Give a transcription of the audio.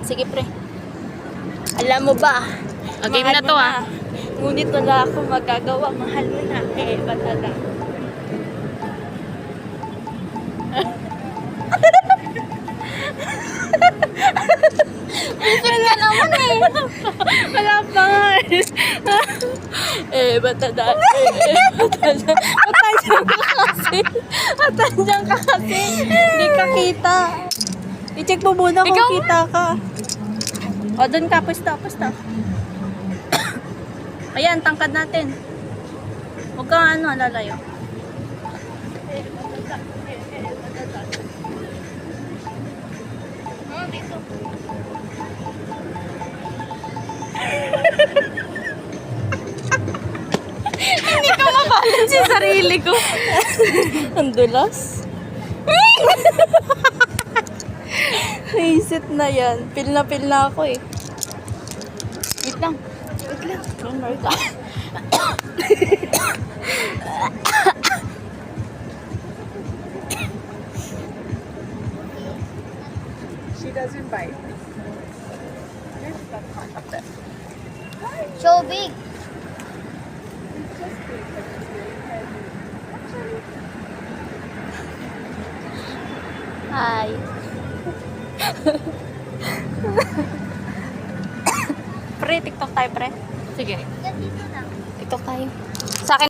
Sige, pre. Alam mo ba? Game na to, ah. Ngunit wala akong magagawa. Mahal mo na. Batata. Wala naman eh. Wala pa nga batada. Batada. Matansyang ka kasi. Matansyang ka kasi. Hindi ka kita. I-check mo muna kung Ikaw? kita ka. O, dun ka. Pusta. Ayan, tangkad natin. Huwag kang lalayo. Hindi ko mabalance yung sarili ko. Ang dulas. Naisit na yan. Pil na ako eh. Wait lang. Don't worry ka. She doesn't bite. So big. Hi. Pre, TikTok tayo, pre. Sige. TikTok tayo. Sa akin